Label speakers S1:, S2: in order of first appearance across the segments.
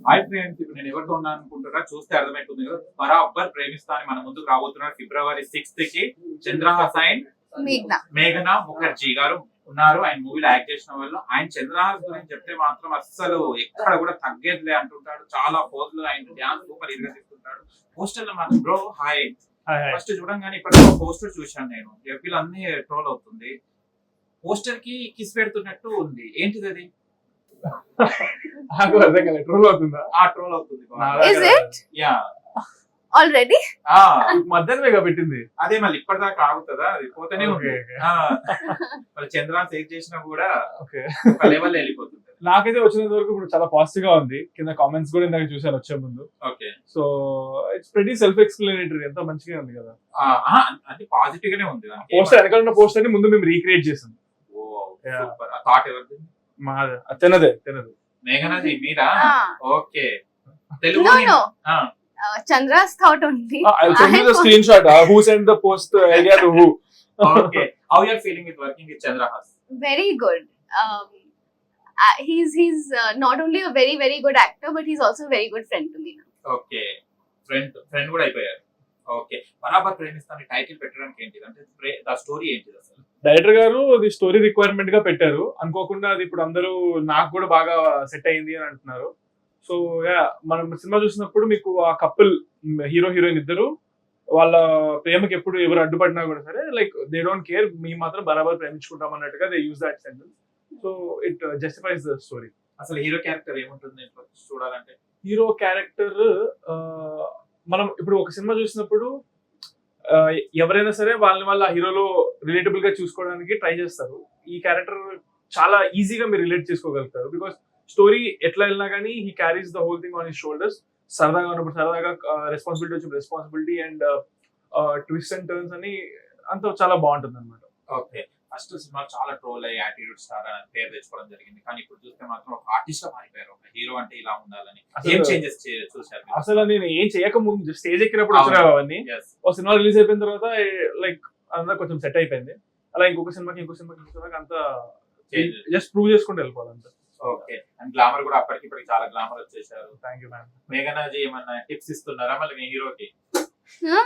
S1: Hi friends, ఇప్పుడు నేను ఎవరితో ఉన్నాను అనుకుంటున్నా చూస్తే అర్థమైపోతుంది కదా. బరాబర్ ప్రేమిస్తాను మన ముందుకు రాబోతున్నారు February 6th కి చంద్రహాస్ అండ్ మేఘనా ముఖర్జీ గారు ఉన్నారు. ఆయన మూవీలో యాక్ట్ చేసిన వాళ్ళు. ఆయన చంద్రహాస్ గురించి చెప్తే మాత్రం అస్సలు ఎక్కడ కూడా తగ్గేదిలే అంటుంటాడు. చాలా పోజులు, ఆయన డ్యాన్స్ సూపర్ ఇదిగా తీసుకుంటాడు. పోస్టర్ లో మాత్రం బ్రో హాయ్ ఫస్ట్ చూడంగానే ఇప్పుడు పోస్టర్ చూశాను నేను. ఎఫ్బీలో అన్ని ట్రోల్ అవుతుంది. పోస్టర్ కి కిస్ పెడుతున్నట్టు ఉంది. ఏంటిది అది?
S2: ట్రోల్ అవుతుందా?
S1: ట్రోల్ అవుతుంది.
S3: Is it?
S1: Yeah
S3: Already?
S2: మధ్యాహ్నం పెట్టింది
S1: అదే మళ్ళీ ఇప్పటిదాకా ఆగుతుందా? అది పోతేనే ఉంది. మళ్ళీ చంద్రహాస్ ఏం చేసినా కూడా లెవెల్ వెళ్ళిపోతుంది.
S2: నాకైతే వచ్చినంత వరకు ఇప్పుడు చాలా పాజిటివ్ గా ఉంది. కింద కామెంట్స్ కూడా ఇందాక చూసాను వచ్చే ముందు.
S1: Okay,
S2: so it's pretty self explanatory. ఎంత మంచిగా ఉంది కదా.
S1: అది పాజిటివ్ గానే ఉంది.
S2: పోస్టర్ వెనకాల ఉన్న పోస్టర్ ని ముందు మేము రీక్రియేట్ చేసాం.
S1: ఆ థాట్ ఎవరిది?
S2: మాది తినదే.
S1: మేఘనాది మీరా? Okay, Telugu.
S3: No. Chandra's thought only.
S2: I'll send you the screenshot. Who sent the post idea to who?
S1: Okay, how you are feeling with working with Chandrahas?
S3: Very good. He's not only a very very good actor, but he's also a very good friend to me now.
S1: Okay, friend కూడా అయిపోయారు. Okay, బరాబర్ ప్రేమిస్తాను title పెట్టడానికి ఏంటిది అంటే the story ఏంటిది అసలు?
S2: Director గారు అది స్టోరీ రిక్వైర్మెంట్ గా పెట్టారు. అనుకోకుండా అది ఇప్పుడు అందరూ నాకు కూడా బాగా సెట్ అయింది అని అంటున్నారు. సో మనం సినిమా చూసినప్పుడు మీకు ఆ కపుల్ హీరో హీరోయిన్ ఇద్దరు వాళ్ళ ప్రేమకి ఎప్పుడు ఎవరు అడ్డుపడినా కూడా సరే లైక్ దే డోంట్ కేర్, మేము మాత్రం బరాబర్ ప్రేమించుకుంటాం అన్నట్టుగా they use that sentence. So it justifies the story.
S1: అసలు హీరో క్యారెక్టర్ ఏముంటుంది చూడాలంటే?
S2: హీరో క్యారెక్టర్ మనం ఇప్పుడు ఒక సినిమా చూసినప్పుడు ఎవరైనా సరే వాళ్ళ హీరోలో రిలేటబుల్ గా చూసుకోవడానికి ట్రై చేస్తారు. ఈ క్యారెక్టర్ చాలా ఈజీగా మీరు రిలేట్ చేసుకోగలుగుతారు. బికాస్ స్టోరీ ఎట్లా వెళ్ళినా కానీ he carries the whole thing on his shoulders. సరదాగా ఉన్నప్పుడు సరదాగా, రెస్పాన్సిబిలిటీ వచ్చినప్పుడు responsibility and twist and turns అని అంత చాలా బాగుంటుంది అనమాట.
S1: ఓకే, ఫస్ట్ సినిమా చాలా ట్రోల్ అయ్యి యాటిట్యూడ్ స్టార్ అని పేరు తెచ్చుకోవడం జరిగింది. కానీ ఇప్పుడు చూస్తే మాత్రం ఒక ఆర్టిస్ట్ గా మారిపోయారు. ఒక హీరో అంటే ఇలా ఉండాలని ఏం చేంజెస్ చూసారు?
S2: అసలు నేను ఏం చేయక ముందు స్టేజ్ ఎక్కినప్పుడు వచ్చినావు అవన్నీ. ఒక సినిమా రిలీజ్ అయిపోయిన తర్వాత లైక్ అంతా కొంచెం సెట్ అయిపోయింది. అలా ఇంకొక సినిమాకి అంతా జస్ట్ ప్రూవ్ చేసుకుంటూ వెళ్ళిపోవాలంటే.
S1: ఓకే, అండ్ గ్లామర్ కూడా అప్పటికి ఇప్పటికి చాలా గ్లామర్ వచ్చేసారు.
S2: Thank you ma'am.
S1: మేఘనాజీ ఏమన్నా టిప్స్ ఇస్తున్నారా మళ్ళీ మీ హీరోకి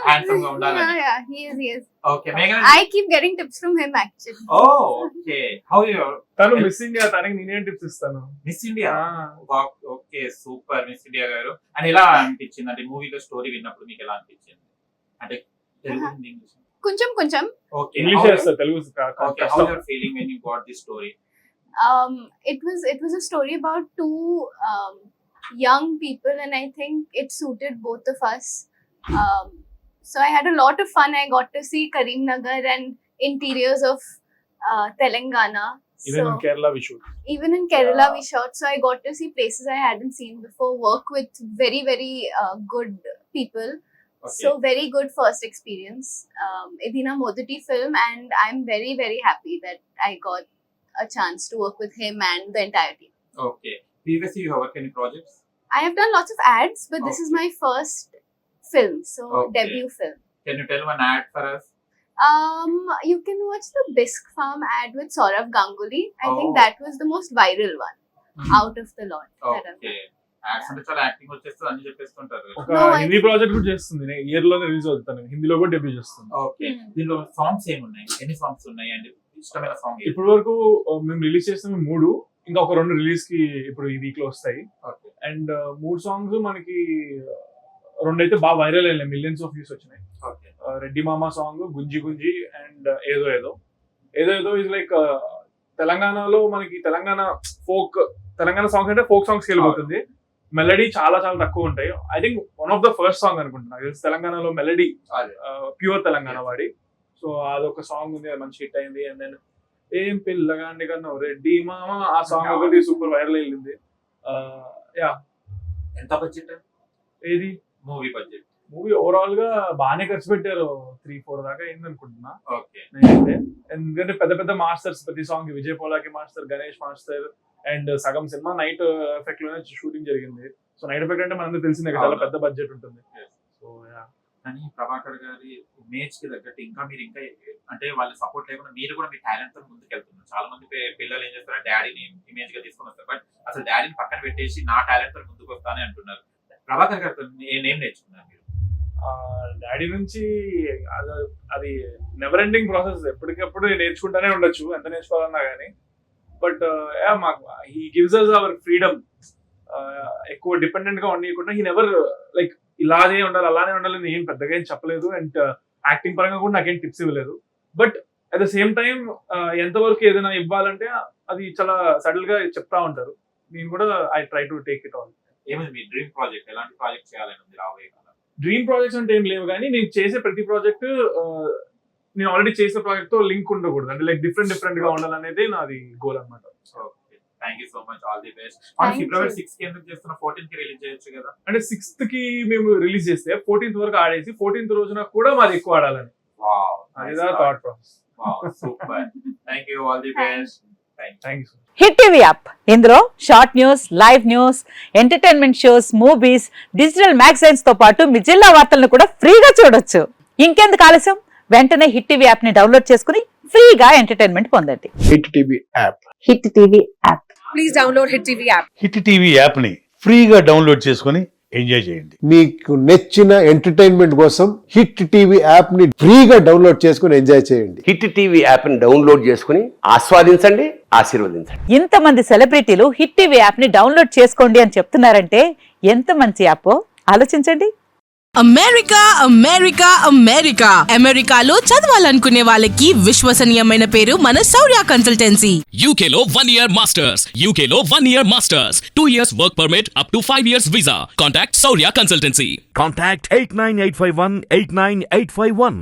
S1: హ్యాండ్సమ్ గా ఉండాలని?
S3: Yeah, he is.
S1: ఓకే, మేఘనా
S3: I keep getting tips from him actually.
S1: Okay, how you
S2: తను మిస్ ఇండియా, తనకి నేనేం టిప్స్ ఇస్తాను.
S1: Miss India? Okay, super. Miss India గారు అని ఎలా అనిపించింది? అంటే మూవీలో స్టోరీ విన్నప్పుడు మీకు ఎలా అనిపించింది? అంటే తెలుగు ఇంగ్లీష్
S3: కొంచెం.
S1: ఓకే,
S2: ఇంగ్లీష్ చేస్తా, Telugu
S1: okay. How you are feeling when you got this story?
S3: It was a story about two young people, and I think it suited both of us. So I had a lot of fun. I got to see Karimnagar and interiors of Telangana.
S2: Even in Kerala
S3: we shot. So I got to see places I hadn't seen before, work with very very good people.
S1: Okay.
S3: So very good first experience. Idina Modati film, and I'm very very happy that I got a chance to work with him and the entire team.
S1: Okay, previously you have worked in projects?
S3: I have done lots of ads, but this is my first film, so debut film.
S1: Can you tell one ad for us?
S3: You can watch the Bisque Farm ad with Saurav Ganguly. I think that was the most viral one out of the lot.
S1: Okay, ads అంటే చాలా acting వచ్చేస్తుంది అని చెప్పేస్తుంటారు.
S2: ఒక Hindi project కూడా చేస్తుంది, year లోనే release అవుతాను. హిందీలో కూడా డెబ్యూ చేస్తుంది.
S1: ఓకే, దీనిలో సాంగ్స్ ఏమున్నాయి? ఎన్ని సాంగ్స్ ఉన్నాయి అండి? ఇష్టమైన సాంగ్
S2: ఇప్పటి వరకు మేము రిలీజ్ చేసిన 3, ఇంకా ఒక 2 రిలీజ్ కి ఇప్పుడు ఈ వీక్ లో వస్తాయి. అండ్ 3 సాంగ్స్ మనకి 2 అయితే బాగా వైరల్ అయినాయి, మిలియన్స్ ఆఫ్ వ్యూస్ వచ్చినాయి. రెడ్డి మామ సాంగ్, గుంజి గుంజి అండ్ ఏదో ఇస్ లైక్ తెలంగాణలో మనకి తెలంగాణ సాంగ్స్ అంటే ఫోక్ సాంగ్స్ వెళ్ళిపోతుంది. మెలడీ చాలా చాలా తక్కువ ఉంటాయి. I think one of the first song అనుకుంటున్నా తెలంగాణలో మెలడీ, ప్యూర్ తెలంగాణ వాడి. సో అదొక సాంగ్ ఉంది, అది మంచి హిట్ అయింది. అండ్ దెన్ ఏం పిల్లగాండి కన్నా రెడ్డి మామ, ఆ సాంగ్ ఒకటి సూపర్ వైరల్ అయింది.
S1: ఎంత బడ్జెట్
S2: ఏది? మూవీ ఓవరాల్ గా బాగానే ఖర్చు పెట్టారు, 3-4 దాకా అయింది అనుకుంటున్నా నేనైతే. ఎందుకంటే పెద్ద పెద్ద మాస్టర్స్ ప్రతి song, Vijay Polaki master, Ganesh master and సగం సినిమా నైట్ ఎఫెక్ట్ లోనే షూటింగ్ జరిగింది. సో నైట్ ఎఫెక్ట్ అంటే మనకు తెలిసిందే చాలా పెద్ద బడ్జెట్ ఉంటుంది. సో
S1: కానీ ప్రభాకర్ గారి ఇమేజ్ కి తగ్గట్టు ఇంకా మీరు ఇంకా అంటే వాళ్ళ సపోర్ట్ లేకుండా మీరు కూడా మీ టాలెంట్ తో ముందుకు వెళ్తున్నారు. చాలా మంది పిల్లలు ఏం చేస్తారంటే డాడీని ఇమేజ్ గా తీసుకొని వస్తారు, బట్ అసలు డాడీని పక్కన పెట్టేసి నా టాలెంట్ తో ముందుకు వస్తానని అంటున్నారు. ప్రభాకర్ గారితో ఏం నేర్చుకున్నారు మీరు?
S2: డాడీ నుంచి అది నెవర్ ఎండింగ్ ప్రాసెస్, ఎప్పటికప్పుడు నేర్చుకుంటానే ఉండొచ్చు ఎంత నేర్చుకోవాలన్నా కానీ. బట్ మాకు he gives us our freedom. ఎక్కువ డిపెండెంట్ గా ఉండకుండా హీ నెవర్ లైక్ ఇలానే ఉండాలి అలానే ఉండాలి ఏం పెద్దగా ఏం చెప్పలేదు. అండ్ యాక్టింగ్ పరంగా కూడా నాకేం టిప్స్ ఇవ్వలేదు. But at the same time ఎంతవరకు ఏదైనా ఇవ్వాలంటే అది చాలా సడల్ గా చెప్తా ఉంటారు. నేను కూడా I try to take it all.
S1: ఏమైంది మీ డ్రీమ్ ప్రాజెక్ట్? ఎలాంటి ప్రాజెక్ట్ చేయాలని ఉంది రాబోయే కాలం?
S2: డ్రీమ్ ప్రాజెక్ట్స్ అంటే ఏం లేవు, కానీ నేను చేసే ప్రతి ప్రాజెక్ట్ నేను ఆల్రెడీ చేసిన ప్రాజెక్ట్ తో లింక్ ఉండకూడదు, అంటే లైక్ డిఫరెంట్ గా ఉండాలనేది నాది గోల్ అనమాట.
S1: Thank you so much, all the best. మనం
S3: Thank
S1: ఫిబ్రవరి
S3: you.
S1: 6 కి ఎందుకు చేస్తున్నా? 14 కి రిలీజ్ చేయొచ్చు కదా?
S2: అంటే 6th కి మేము రిలీజ్ చేస్తే 14th వరకు ఆడేసి 14th రోజున కూడా మాది ఎక్కువ ఆడాలని,
S1: వావ్,
S2: అదిదా thought process.
S1: Wow, super. Thank you, all the best.
S2: Thank you.
S4: Hit TV app, ఇందులో short news, live news, entertainment shows, movies, digital magazines తో పాటు మీ జిల్లా వార్తలను కూడా ఫ్రీగా చూడొచ్చు. ఇంకెందుకు ఆలస్యం, వెంటనే హిట్ టీవీ యాప్ ని డౌన్లోడ్ చేసుకుని ఫ్రీగా ఎంటర్టైన్మెంట్ పొందండి.
S5: Hit TV app.
S4: Hit TV app.
S6: Please download Hit TV app.
S7: Hit TV యాప్ని ఫ్రీగా డౌన్లోడ్ చేసుకొని ఎంజాయ్ చేయండి.
S5: మీకు నచ్చిన ఎంటర్టైన్మెంట్ కోసం హిట్ టీవీ యాప్ ని ఫ్రీగా డౌన్లోడ్ చేసుకుని ఎంజాయ్ చేయండి.
S8: హిట్ టీవీ యాప్ని డౌన్లోడ్ చేసుకుని ఆస్వాదించండి, ఆశీర్వదించండి.
S4: ఇంతమంది సెలబ్రిటీలు హిట్ టీవీ యాప్ ని డౌన్లోడ్ చేసుకోండి అని చెప్తున్నారంటే ఎంత మంచి యాప్ ఆలోచించండి.
S6: అమెరికా అమెరికా అమెరికా అమెరికాలో చదవాలనుకునే వాళ్ళకి విశ్వసనీయమైన పేరు మన శౌర్య consultancy.
S9: UK Law 1 Year Masters. UK Law 1 Year Masters. 2 years work permit up to 5 years visa. Contact Saurya Consultancy.
S10: Contact 89851 89851.